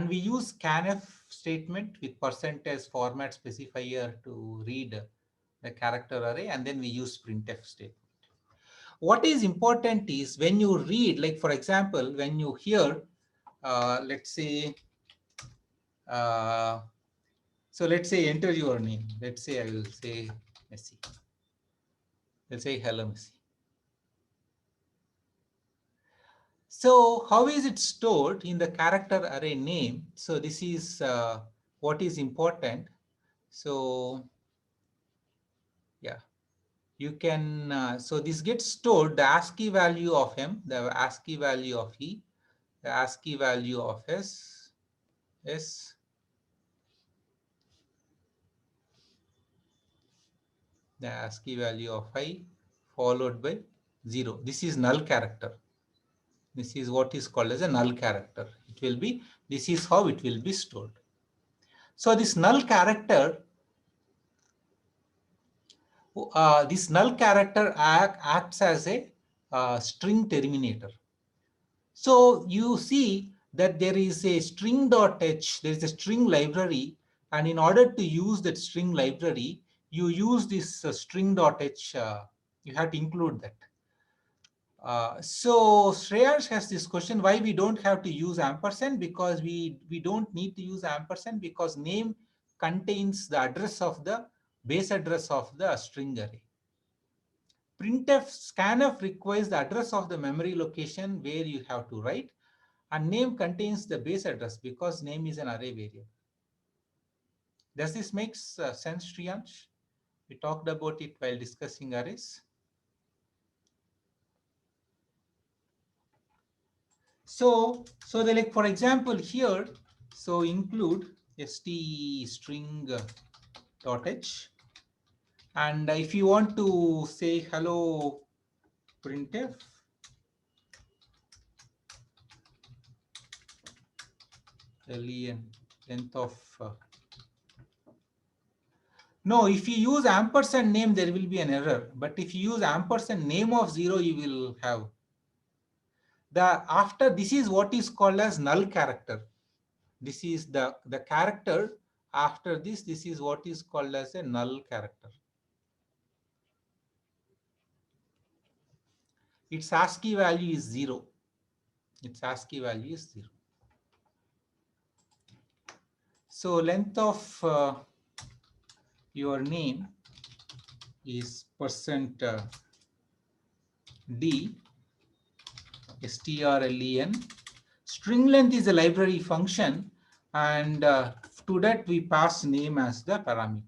we use scanf statement with percentage format specifier to read the character array, and then we use printf statement. What is important is when you read, like for example, when you hear, let's say, so let's say enter your name. Let's say I will say Messi. Let's say hello Messi. So how is it stored in the character array name? So this is what is important. So yeah, you can, so this gets stored, the ASCII value of M, the ASCII value of E, the ASCII value of S, the ASCII value of I, followed by 0. This is null character. This is what is called as a null character. It will be, this is how it will be stored. So this null character, acts as a string terminator. So you see that there is a string.h, there is a string library, and in order to use that string library, you use this string.h, you have to include that. So Shreyas has this question, why we don't have to use ampersand? Because we don't need to use ampersand because name contains the address of the base address of the string array. Printf scanf requires the address of the memory location where you have to write, and name contains the base address because name is an array variable. Does this make sense, Shriyansh? We talked about it while discussing arrays. So like for example here, so include st string dot h, and if you want to say hello printf, len length of No, if you use ampersand name, there will be an error. But if you use ampersand name of 0, you will have. After this is what is called as null character. This is the character after this. This is what is called as a null character. Its ASCII value is 0. Its ASCII value is 0. So length of your name is percent %d strlen. String length is a library function, and to that we pass name as the parameter.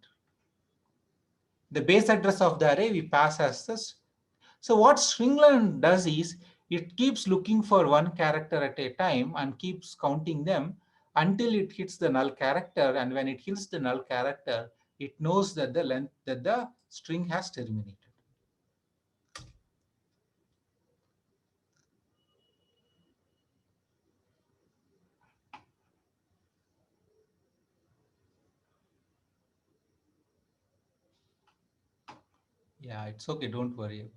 The base address of the array we pass as this. So what string length does is it keeps looking for one character at a time and keeps counting them until it hits the null character. And when it hits the null character, it knows that the length that the string has terminated. Yeah, it's okay. Don't worry about it.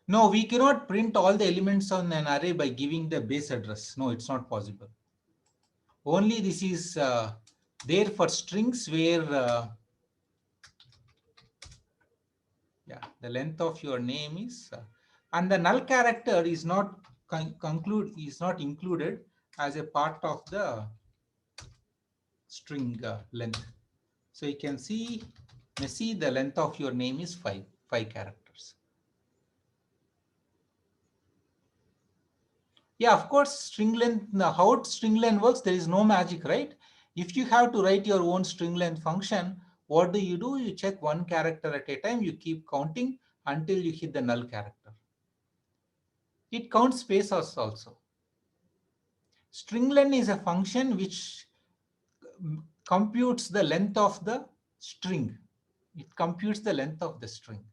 No, we cannot print all the elements on an array by giving the base address. No, it's not possible. Only this is there for strings where yeah, the length of your name is and the null character is not included as a part of the string length. So you can see the length of your name is five characters. Yeah, of course, string length. How string length works, there is no magic, right? If you have to write your own string length function, what do? You check one character at a time, you keep counting until you hit the null character. It counts spaces also. String length is a function which computes the length of the string. It computes the length of the string.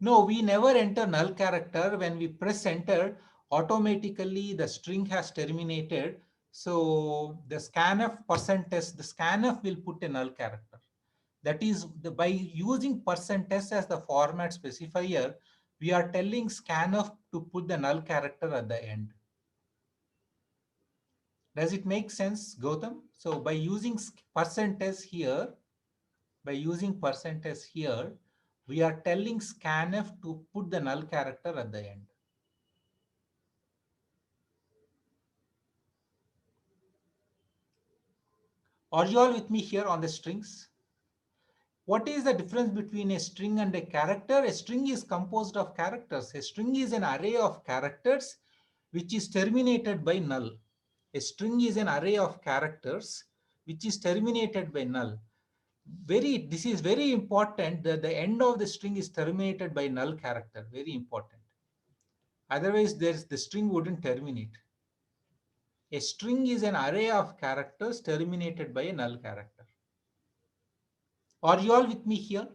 No, we never enter null character. When we press enter, automatically the string has terminated. So the scanf %s, the scanf will put a null character. That is, by using %s as the format specifier, we are telling scanf to put the null character at the end. Does it make sense, Gautam? So by using %s here, we are telling scanf to put the null character at the end. Are you all with me here on the strings? What is the difference between a string and a character? A string is composed of characters. A string is an array of characters which is terminated by null. A string is an array of characters which is terminated by null. This is very important that the end of the string is terminated by null character. Very important. Otherwise, the string wouldn't terminate. A string is an array of characters terminated by a null character. Are you all with me here?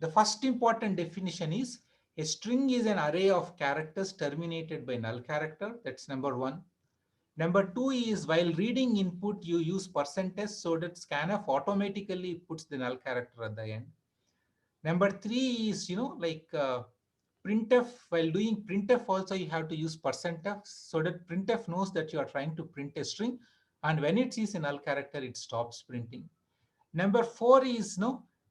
The first important definition is a string is an array of characters terminated by null character. That's number one. Number two is while reading input, you use %s so that scanf automatically puts the null character at the end. Number three is, printf. While doing printf also, you have to use %f so that printf knows that you are trying to print a string. And when it sees a null character, it stops printing. Number four is,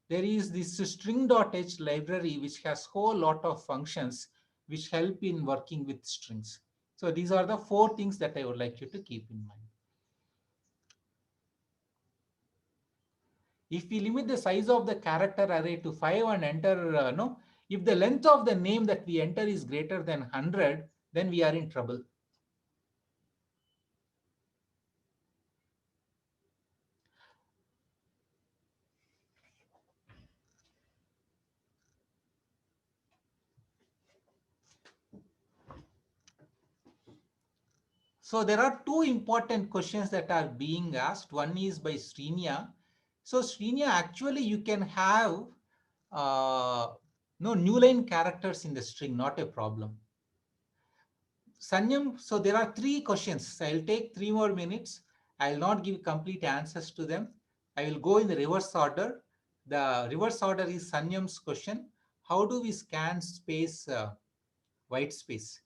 there is this string.h library, which has whole lot of functions which help in working with strings. So these are the four things that I would like you to keep in mind. If we limit the size of the character array to 5 and enter, if the length of the name that we enter is greater than 100, then we are in trouble. So there are two important questions that are being asked. One is by Srinya. So Srinya, actually you can have No, new line characters in the string, not a problem. Sanyam, so there are three questions. I'll take 3 more minutes. I'll not give complete answers to them. I will go in the reverse order. The reverse order is Sanyam's question. How do we scan space, white space?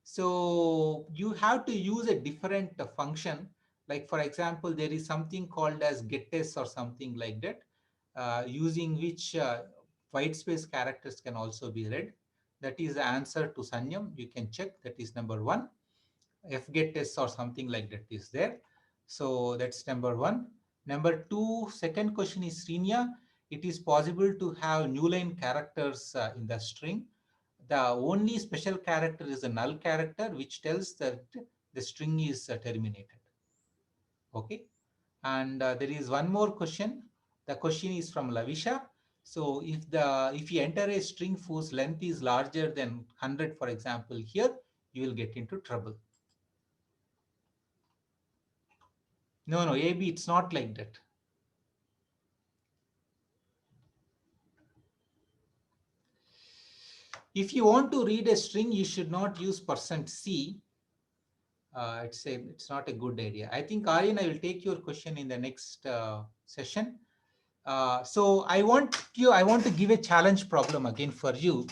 So you have to use a different function. Like for example, there is something called as gettest or something like that, using which white space characters can also be read. That is the answer to Sanyam. You can check. That is number one. Fgettest or something like that is there. So that's number one. Number two, second question is Srinya. It is possible to have new line characters in the string. The only special character is a null character, which tells that the string is terminated. Okay. And there is one more question. The question is from Lavisha. So if you enter a string whose length is larger than 100, for example, here, you will get into trouble. No, AB, it's not like that. If you want to read a string, you should not use %C. It's not a good idea. I think, Aryan, I will take your question in the next session. So I want to give a challenge problem again for you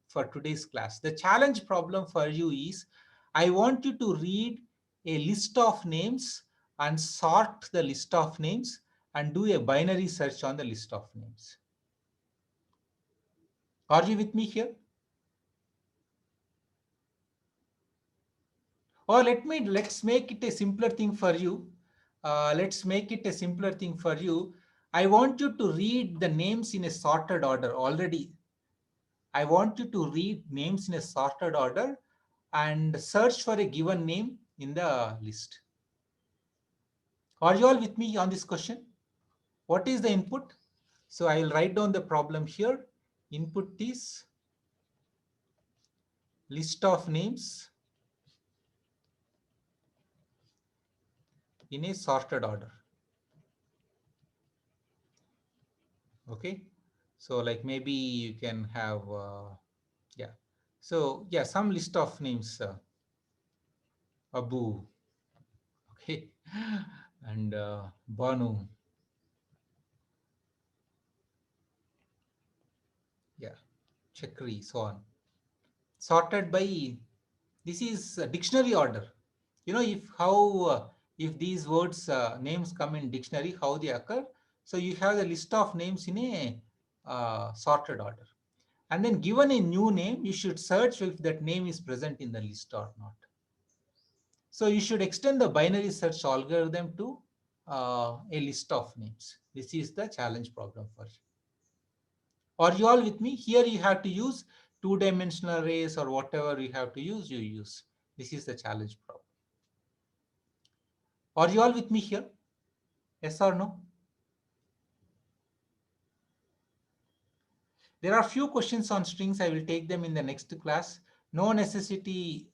for today's class. The challenge problem for you is, I want you to read a list of names and sort the list of names and do a binary search on the list of names. Are you with me here? Or let's make it a simpler thing for you. Let's make it a simpler thing for you. I want you to read the names in a sorted order already. I want you to read names in a sorted order and search for a given name in the list. Are you all with me on this question? What is the input? So I will write down the problem here. Input is list of names in a sorted order. Okay. So like maybe you can have, yeah. So yeah, some list of names, Abu, okay, and Banu, yeah, Chakri, so on. Sorted by, this is a dictionary order. You know, if these words, names come in dictionary, how they occur. So you have the list of names in a sorted order. And then given a new name, you should search if that name is present in the list or not. So you should extend the binary search algorithm to a list of names. This is the challenge problem for you. Are you all with me? Here you have to use two-dimensional arrays or whatever you have to use, you use. This is the challenge problem. Are you all with me here? Yes or no? There are few questions on strings. I will take them in the next class. No necessity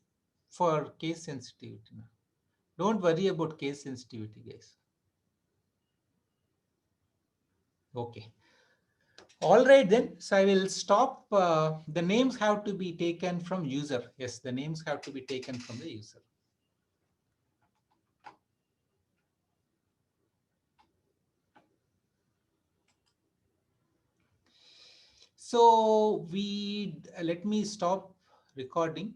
for case sensitivity. Don't worry about case sensitivity, guys. Okay. All right then. So I will stop. The names have to be taken from user. Yes, the names have to be taken from the user. So let me stop recording.